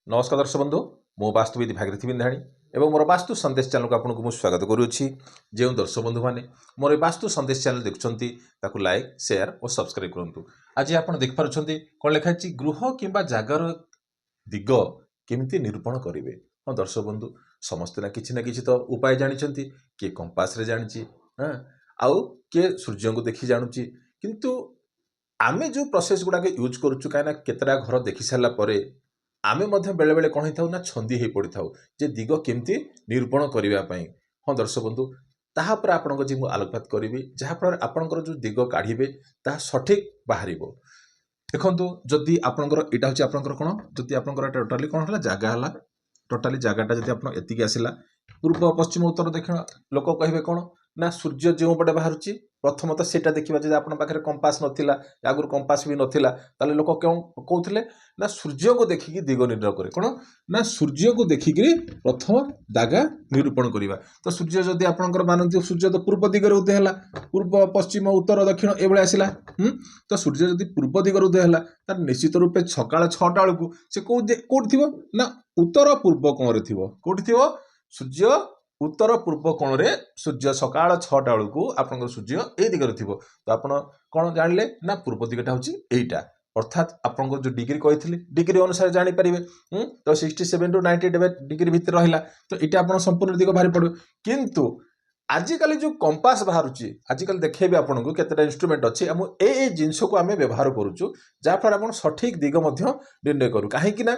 नमस्कार दर्शक बंधु मो वास्तुविद भागीरथी बिंधाणी एवं मोर वास्तु संदेश चैनल को आपको मुझे स्वागत करुच्ची। जो दर्शक बंधु मैंने मोर वास्तु संदेश चैनल देखुं लाइक शेयर और सब्सक्राइब करूँ। आज आप देखिपुं कौन लिखाई गृह किंबा जगार दिग केमती निरूपण करेंगे। हाँ दर्शक बंधु समस्ते ना कि तो उपाय जानते किए कंपास रे जानी हाँ आउ किए सूर्य को देखी जानुची किंतु आमे जो प्रोसेस गुड़ाक यूज करुचु कहीं केतटा घर देखी सारापर आमे बेले बेले कौन होता ना छंदी हो पड़ी था जे दिग केमती निरूपण करने। हाँ दर्शक बंधु तापर आपंक जी मुझे आलोकपात करी जहाँफल आपंकर जो दिग काढ़े ता सठिक बाहर। देखो जदि आपंकर यहाँ हूँ आपंकर कौन जदि आपंकर टोटाली कौन है जगह है टोटाली जगहटा जब आप एतिक आसला पूर्व पश्चिम उत्तर दक्षिण लोक कहे कौन ना सूर्य जो पटे बाहर प्रथम तो सेटा देखा जब आप पाखे कंपास नाला आगुरी कंपास भी नाला ताले लोक क्यों कहते ना सूर्य को देखिकी दिग निर्णय करे कौन ना सूर्य को देखिकी प्रथम दागा निरूपण करवा। तो सूर्य जदि आपंकर मानती सूर्य तो पूर्व दिगरे उदय है पूर्व पश्चिम उत्तर दक्षिण ये आसला तो सूर्य जदि पूर्व दिगरे उदय है तार निश्चित रूपे सकाल 6टा बेलू से कौट थी ना उत्तर पूर्व कोण थी कौट थी सूर्य उत्तर पूर्व कोण रे सूर्य सकाल 6टा बेलू आप सूर्य ये दिगरे थी। तो आप कौन जानले ना पूर्व दिगटा हूँ यहीटा अर्थात आपंकर जो डिग्री कही डिग्री अनुसार जानीपर तो 67 to 90 डिग्री भितर रहा तो ये आप संपूर्ण दिग बाहरी पड़ो। किंतु आजिकल जो कंपास बाहर आजिकल देखेबी आपन को केतेटा इंस्ट्रूमेंट अच्छी आम ए जिनस को आम व्यवहार करुचु जहाँफल आप सठिक दिग निर्णय करूँ कहीं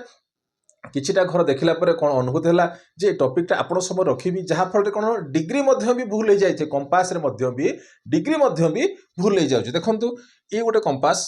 किछिटा घर देखला पर कौन अनुभूति है जे टॉपिकटा आपण समय रखी जहाँफल कौन डिग्री भी भूल हो जाए कंपास भी डिग्री भी भूल हो जाए। देखो ये गोटे कंपास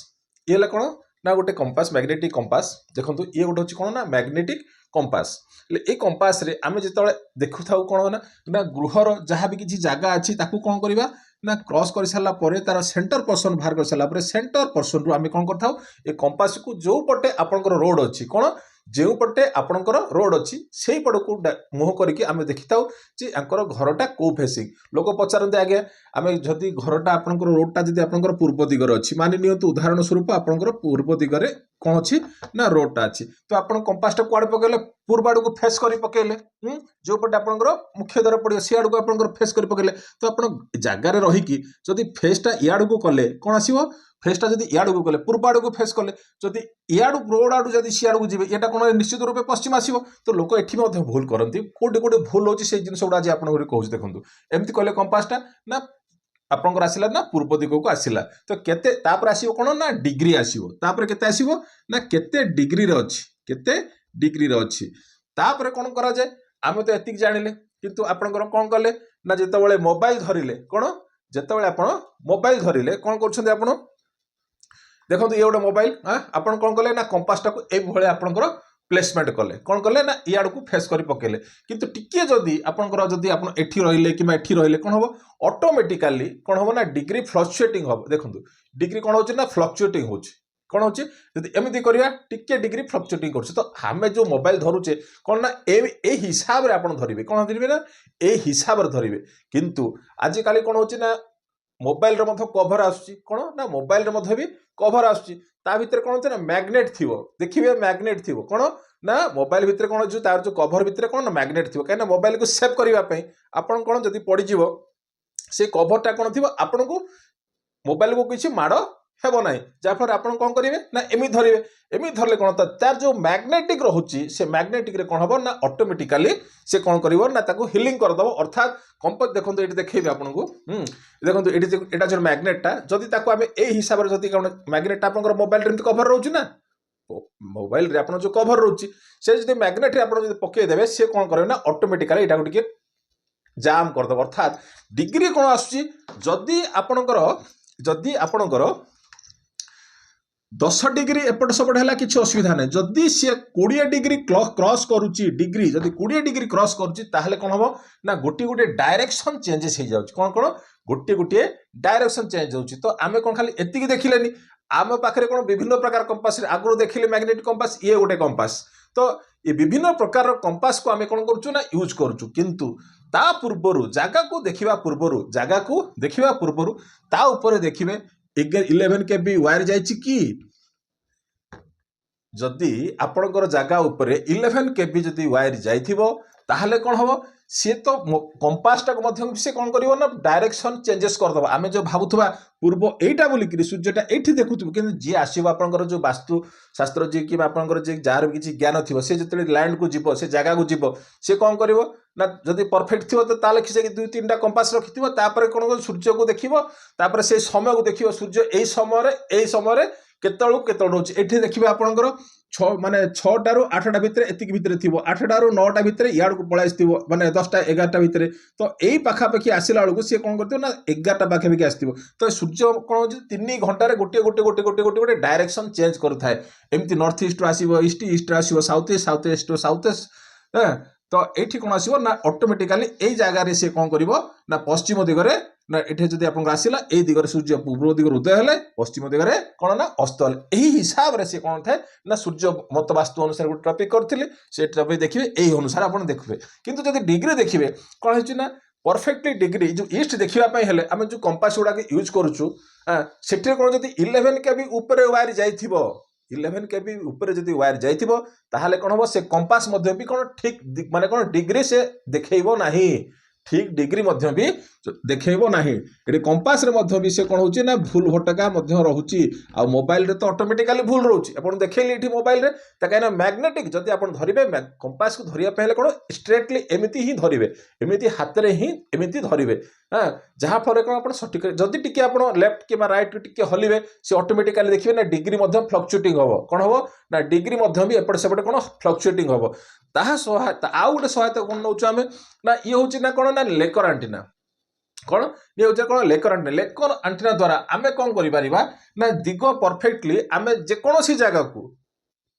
ये कौन ना गोटे कंपास मैग्नेटिक कंपास देखो ये गोटे हूँ कौन ना मैग्नेटिक कंपास ये कंपास रे आमे जिते देखु था कौन ना गृहर जहाँ भी किसी जगह अच्छी कौन करवा ना क्रॉस कर सारा पर तार सेंटर पर्सन बाहर कर सारा सेंटर पर्सन रु आम कौन कर कंपास को जो पटे आपंकर रोड अच्छी कौन जो पटे आपंकर रोड अच्छी से पट को मुह करके आम देखी था घरटा कौ फेसिंग लोक पचारते आगे आम जदि घरटा आपंकर रोडटा जब आपंकर पूर्व दिगरे अच्छी मानि नियंतु उदाहरण स्वरूप आपंकर पूर्व दिगरे कौन अच्छी ना रोडटा अच्छी तो आप कंपासटा कुआड़े पकेले पूर्व आड़ को फेस कर पकेले जो पटे आपंकर मुख्य द्वार पड़ो सी आड़ को आपंकर फेस कर पकेले तो आप जगार रहीकि जदि फेसटा इाड़ को कले कौन आसो फेसटा जदि इाड़ को कले पूर्व आड़ को फेस कले जदि इाड़ रोड आड़ जब सी आड़ को जी यहाँ कौन निश्चित रूप पश्चिम आसो तो लोक एठी भूल करती कौटे कौटे भूल हो जिनस गुड़ा आज आप कहूँ देखो एमती कहले कंपासटा ना आपंकर आसला ना पूर्व दिग को आसला तो केते तापर आसीबो कोन ना डिग्री आसीबो तापर केते आसीबो ना केते डिग्री रे अछि केते डिग्री रे अछि तापर कोन करा जाय आमे तो एतिक जानिले किंतु आपनकर कोन कले ना जेतेबेले मोबाइल धरिले कोन जेतेबेले आपण मोबाइल धरिले कोन करछन्ते आपण देखंतु ये गोटे मोबाइल आपण कोन कले ना कंपासटा को ए भळे आपनकर प्लेसमेंट कले कौन कले ना इाड़ को फेस कर पकेले किंतु टिके जदि आपंकर जदि आप एठी रहिले कि एठी रहिले कौन हम ऑटोमेटिकली कौन हम ना डिग्री फ्लक्चुएटिंग हम देखो डिग्री कौन हो ना फ्लक्चुएटिंग हो कौन होची जदि एमती करिया टिके डिग्री फ्लक्चुएटिंग करछ तो हमें जो मोबाइल धरुचे कौन ना ए हिसाब रे आपण धरिबे कौन धरिबे ना ए हिसाब रे धरिबे किंतु आज काली कौन होची ना मोबाइल रे मध्य कवर आसुची कौन ना मोबाइल रे मध्य भी कवर आसुची ता भीतर कौन होता ना मैग्नेट थिवो देखिए मैग्नेट थिवो कौन ना मोबाइल भीतर कौन जो तार जो कवर भीतर कौन ना मैग्नेट थिवो कहीं मोबाइल को सेव करने आपन कौन जदि पड़ीजिव से कवरटा कौन थी आपन को मोबाइल को किसी माड़ हेब ना जहाँफल आप कौन करेंगे ना एमि धरवे एमि धरले कौन तार जो मैग्नेटिक रोचे से मैग्नेटिक रे कौन हम ना ऑटोमेटिकली से कौन कर ना हिलिंग करदे अर्थात कंपास देखो ये देखेबी आपको देखो ये जो मैग्नेटा जदि आम ए हिसाब से जब मैग्नेटा आप मोबाइल रे कवर रोचे ना मोबाइल रे आप जो कवर रोचे से जो मैग्नेट रे आप पकईदे सी कौन करे ना ऑटोमेटिकली यहाँ टे जाम करदे अर्थात डिग्री कौन आसुची जदि आपणकर 10 डिग्री एपट सेपट है किसी असुविधा ना जदि सी 20 डिग्री क्रॉस करुच्ची डिग्री जदि 20 डिग्री क्रॉस करुच्ची ताहले कौन हम ना गोटे गोटे डायरेक्शन चेंजेस हो जाउची कौन कौन गोटे गोटे डायरेक्शन चेंज होउची तो आमे कौन खाली एतिकी देखिलेनी आम पाखे कौन विभिन्न प्रकार कंपास आगु देखिले मैग्नेटिक कंपास ये गोटे कंपास तो ये विभिन्न प्रकार कंपास को आमे कौन करूचु ना यूज करूचु किंतु ता पूर्वरु जगह को देखिबा पूर्वरु ता ऊपर देखिबे 11 kV वायर जाइछि कि जदि आपणकर जगह उपरे 11 केबी जदि वायर जाइथिबो ताहले कोन हबो सी तो कंपास टाक मध्यम से कोन करिवो ना डायरेक्शन चेंजेस कर दबो आमे जो भाबुथबा पूर्व एटा बोली कि सूर्यटा एठी देखुथबो किंतु जे आसीबो आपणकर जो वास्तु शास्त्र जे कि आपणकर जे जार किछि ज्ञान थिबो से जतले लैंड को जिवो से जगह को जिवो से कोन करिवो ना जदि परफेक्ट थिबो तो ताले खिसे दुई तीनटा कंपास रखिथिबो तापर कोन सूर्य को देखिबो तापर से समय को देखिबो सूर्य एई समय रे केतळु केतळ रहउछि एठी देखिबे आपणकर माने 6टा रु 8टा भितर एतिक भितर थिबो 8टा रु 9टा भितर याड को पळाइ थिबो माने 10टा 11टा भितर तो एई पाखा पाखी आसिला बेलको से कोन करथिबो ना 11टा पाखा पाखी आस्थिबो तो सूर्य कोन होछि 3 घंटा रे गोटे डायरेक्शन चेंज करथाय एमति नॉर्थ ईस्ट रो आसीबो ईस्ट ईस्ट रो आसीबो साउथ ईस्ट रो साउथ ईस्ट तो एठी कोन आसीबो ना ऑटोमेटिकली एई जागा रे से कोन करिवो ना पश्चिम दिगरे ना एठे जदि आपन आसिला एई दिगरे सूर्य पूर्व दिगरे उदय हेले पश्चिम दिगरे कोन ना अस्त हेले एही हिसाब रे से कोन थाए ना सूर्य मत वास्तु अनुसार गोटे टॉपिक करथिले से टॉपिक देखिबे एही अनुसार आपन देखबे किंतु जदि डिग्री देखिबे कोन होछि ना परफेक्टली डिग्री जो ईस्ट देखिबा पई हेले हम जो कंपास उडा के यूज करूछु सेठे कोन जदि 11 केबी ऊपर वायर जाइथिबो 11 केबी ऊपर जदि वायर जाइथिबो ताहाले कोन हबो से कंपास मध्ये भी कोन ठीक माने कोन डिग्री से देखैबो नाही ठीक डिग्री मध्य भी देखैबो नाही एडी कंपास रे मध्य भी से कोन होची ना भूल भटका मध्य रहउची आ मोबाइल रे तो ऑटोमेटिकली भूल रहउची अपन देखैली एठी मोबाइल रे त कायना मैग्नेटिक जदि अपन धरिबे कंपास को धरिया पहले कोन स्ट्रेटली एमिति ही धरिबे एमिति हाथ रे ही एमिति धरिबे हां जहा फरे कोन अपन सटिक जदि टिके अपन लेफ्ट किबा राइट टिके हलिबे से ऑटोमेटिकली देखिबे ना डिग्री मध्य फ्लक्चुएटिंग होबो कोन होबो ना डिग्री मध्य भी एपट सेपट कोन फ्लक्चुएटिंग होबो ताहा सहायता आउ गोटे सहायता कोन नउछु आमे ना ये होची ना कोन ना लेकर एंटीना कौन ये होचे कोन लेकर एंटीना द्वारा आमे कोन करि परिबा ना दिग परफेक्टली आमे जे कोनोसी जगह को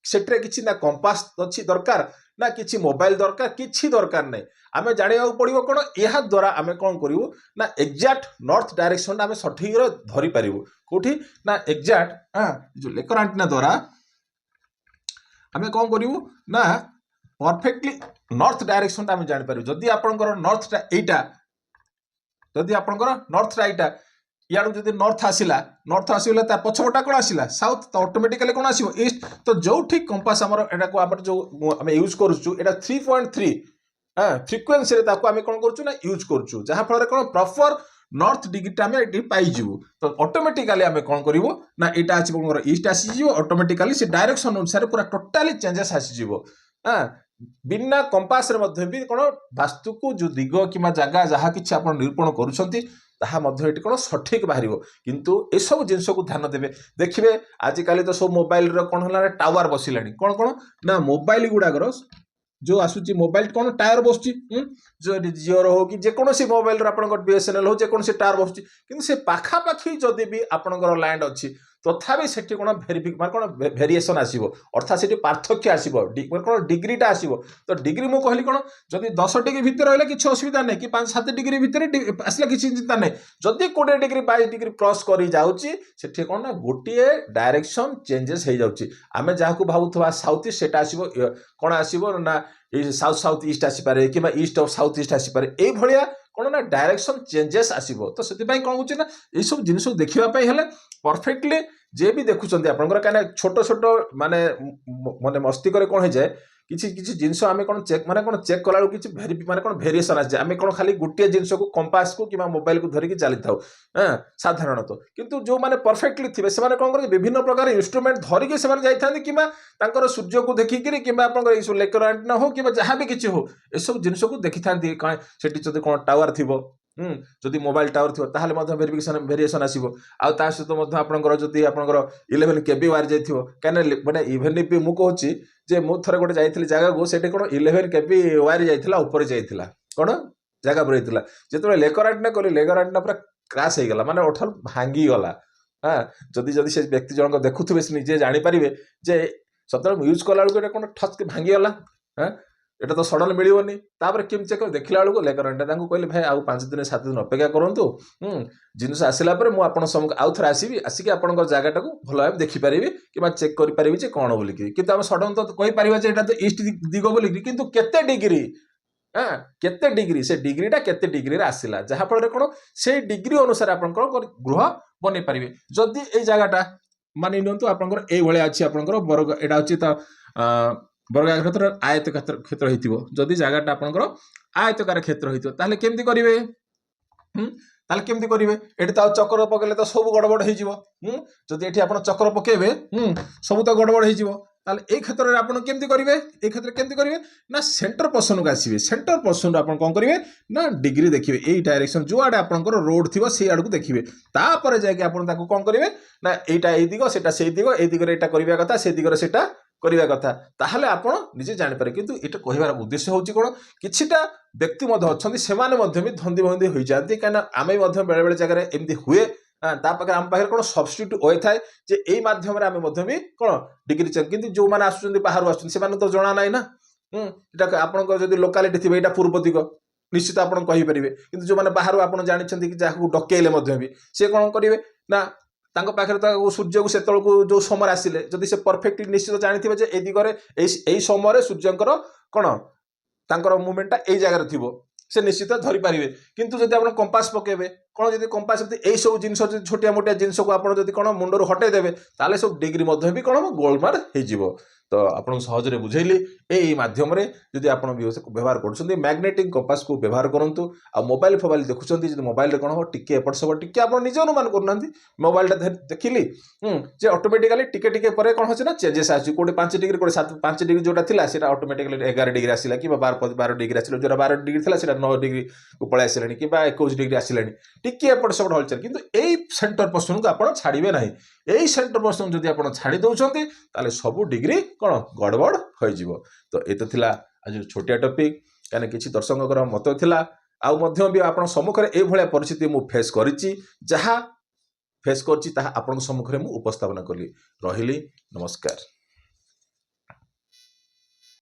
सेटरे किछि ना कंपास अछि दरकार ना किछि मोबाइल दरकार किछि दरकार नै आमे जानिया पड़िबो कोन एहा द्वारा आमे कोन करिवो ना एग्जैक्ट नॉर्थ डायरेक्शन आमे सठिक रो धरि परिबो कोठी ना एग्जैक्ट जो लेकर एंटीना द्वारा आमे कोन करिवो ना परफेक्टली नॉर्थ डायरेक्शन आमे जानि परिबो जदि आपनकर नॉर्थ एटा जदि आपनकर नॉर्थ राइटा याडू जदि नॉर्थ आसिला ता पछपटा कोन आसिला साउथ तो ऑटोमेटिकली कोन आसीबो ईस्ट तो जो ठीक कंपास हमर एटा को हमर जो हम यूज करूछु एटा 3.3 फ्रीक्वेंसी रे ताको आमे कोन करूछु ना यूज करूछु जहा फल रे कोन प्रॉपर नॉर्थ डिग्री टा में एटी पाई जिवो तो ऑटोमेटिकली आमे कोन करिवो ना एटा आसीबो कोन ईस्ट आसी जिवो ऑटोमेटिकली से डायरेक्शन अनुसार पूरा टोटली चेंजेस आसी जिवो बिना कंपास रे मध्य भी कोन वास्तु को जो दिग किमा जगह जहा किछि आपण निरूपण करूछंती ताहा मध्य एटी कोन सठिक बाहरिबो किंतु ए सब जिंस को ध्यान देबे देखिबे आज काली तो सब मोबाइल रे कोन हला टावर बसिलानी कोन कोन ना मोबाइल गुडागर जो आसुची मोबाइल कोन टायर बसची जो जियो हो कि जे कोनोसी मोबाइल रे आपन बीएसएनएल हो जे कोनोसी टावर बसची किंतु से पाखा पाखी जदि भी आपनकर लैंड अछि तथापि सेठी कोन भेरिफिक माने कोन वेरिएशन आसीबो अर्थात सेठी पार्थक्य आसीबो कोन डिग्रीटा आसीबो तो डिग्री मु कहली कोन जदि 10 डिग्री भीतर रहले किछ असुविधा नै कि 5-7 डिग्री भीतर आसला किछ चिंता नै जदि 20 डिग्री 22 डिग्री क्रॉस करी जाउची सेठी कोन ना गोटिए डायरेक्शन चेंजेस हे जाउची आमे जाहाकू भाबुथवा साउथ ईस्ट सेटा आसीबो कोन आसीबो ना साउथ साउथ ईस्ट आसी पारे किबा ईस्ट ऑफ साउथ ईस्ट आसी पारे ए भलिया कोन ना डायरेक्शन चेंजेस आसीबो तो सेति पई कोन होची ना ए सब जिनिस देखिबा पई हेले परफेक्टली जे भी देखुचंती आपनकर काने छोटो छोटो माने माने मस्ती करे कोन हे जाय किछि किछि जिंस आमे कोन चेक कलाळो किछि माने कोन वेरिएशन आसे आमे कोन खाली गुटिया जिंस को कंपास को किबा मोबाइल को धरि के चली थाउ साधारणत किंतु जो माने परफेक्टली थिबे से माने कोन करे विभिन्न प्रकार इंस्ट्रूमेंट धरि के से माने जाय थांदी किबा तांकर सूर्य को देखि कि किबा आपनकर इस लेकर एंटीना हो किबा जहां भी किछि हो ए सब जिंस को देखि थांदी काय सेठी जदि कोन टावर थिबो जदि मोबाइल टावर थियो ताहाले मध्य वेरिएशन आसीबो आ ता सहित मध्य आपनकर जदि आपनकर 11 केबी वायर जाइथिबो काने माने इवन इफ मु कहूची जे मु थरे गोटे जाइथिली जागा को सेठी कोन 11 केबी वायर जाइथिला ऊपर जाइथिला कोन जागा पर जाइथिला जेतले लेकर एंटीना कोली लेकर एंटीना पूरा क्रैश हे गेला माने ओठल भांगी गला हां जदि जदि से व्यक्ति जनक देखुथिबे से निजे जानि परिबे जे सतल यूज कला को कोन ठस के भांगी गला हां एटा तो सडन मिलिवनी तापर किम चेक देखिला बेलको लेकर एंटा तांको कहले भाई आउ 5 दिन 7 दिन अपेक्षा करंतु जिनस आसिला पर मु आपण सम आउ थरा आसीबी आसी के आपनकर जागाटा को भलो भाबे देखि परिबे किबा चेक करि परिबे जे कोन बोली कि किंतु हम सडन तो कहि परिबा जे एटा तो ईस्ट दिगो बोली किंतु केते डिग्री केते डिग्री से डिग्रीटा केते डिग्री रे आसिला जहा फल रे कोन से डिग्री अनुसार आपनकर गृह बनै परिबे जदि ए जागाटा मानि नियंतु आपनकर एई भलिया अछि आपनकर वर्ग एटा अछि त वर्गाकार क्षेत्र आयतकार क्षेत्र हेतिबो जदि जागाटा आपनकर आयतकार क्षेत्र हेतिबो ताले केमति करिवे ताले केमति करिवे एठी त चक्र पकेले त सब गड़बड़ हे जिवो जदि एठी आपण चक्र पकेबे सब त गड़बड़ हे जिवो ताले ए क्षेत्र रे आपण केमति करिवे ए क्षेत्र केमति करिवे ना सेंटर पोर्शन को आसीबे सेंटर पोर्शन आपण कोन करिवे ना डिग्री देखिबे एई डायरेक्शन जो आडे आपनकर रोड थिबो सेई आडू देखिबे तापर जाय कि आपण ताको कोन करिवे ना एटा एई दिगो सेटा सेई दिगो एई दिगरे एटा करिवा कथा से दिगरे सेटा करिवा कथा ताहले आपण निजे जानि पारे किंतु एटा कहिबार उद्देश्य होची कोन किछिटा व्यक्ति मध्य अछंती सेमाने मध्य भी धंदी बंदी होई जाती काना आमे मध्य बेले बेले जगह रे एमती हुए ता पाखे आम पाखे कोन सब्स्टिट्यूट होय थाए जे एई माध्यम रे आमे मध्य भी कोन डिग्री चेक किंतु जो माने आसुचंती बाहर आसुचंती सेमाने तो जणा नाही ना एटा आपण को जदी लोकालिटी थिबे एटा पूर्व दिग निश्चित आपण कहि परिबे किंतु जो माने बाहर आपण जानिछंती कि जाहु डकेले मध्य भी से कोन करिवे ना तांको पाखरे तो सूर्य को सेतल को जो समय आसिले जदि से परफेक्टली निश्चित जानिथिबे जे ए दिगरे एई समय रे सूर्यंकर कोन तांकर मूवमेंटटा एई जगह थिबो से निश्चित धरि पारिबे किंतु जदि आपण कंपास पकेबे कोन जदि कंपास जदि एई सब जिंस छोटिया मोटिया जिंस को आपण जदि कोन मुंडरो हटे देबे ताले सब डिग्री मध्य भी कोन गोलमाल हे जिवो तो आपण सहज रे बुझैली एई माध्यम रे जदि आपण व्यवहार करछन्ती मैग्नेटिक कंपास को व्यवहार करंतु आ मोबाइल फोबाइल देखुछन्ती जदि मोबाइल रे कोन हो टिके एपट सब टिके आपण निजे अनुमान करनांती मोबाइल टा देखिली जे ऑटोमेटिकली टिके टिके परे कोन होछ ना चेंजेस आसी कोटे 5 डिग्री कोटे 7 5 डिग्री जोटा थिला सेटा ऑटोमेटिकली 11 डिग्री आसिला कि 12 डिग्री आसिला जोरा 12 डिग्री थिला सेटा 9 डिग्री को पळे आसिलानी कि 21 डिग्री आसिलानी टिके एपट सब हलचल किंतु एई सेंटर पर्सन को आपण छाड़िबे नाही एई सेंटर पर्सन जदि आपण छाड़ी दउछन्ती ताले सब डिग्री कोन गड़बड़ हो जिवो तो ए तो थिला आज छोटिया टॉपिक काने किछि दर्शककर मत थिला आ मध्य भी आपण सम्मुखरे ए भलिया परिस्थिति मु फेस करिछि जहा फेस करछि ताहा आपण सम्मुखरे मु उपस्थापन करली रहिली नमस्कार।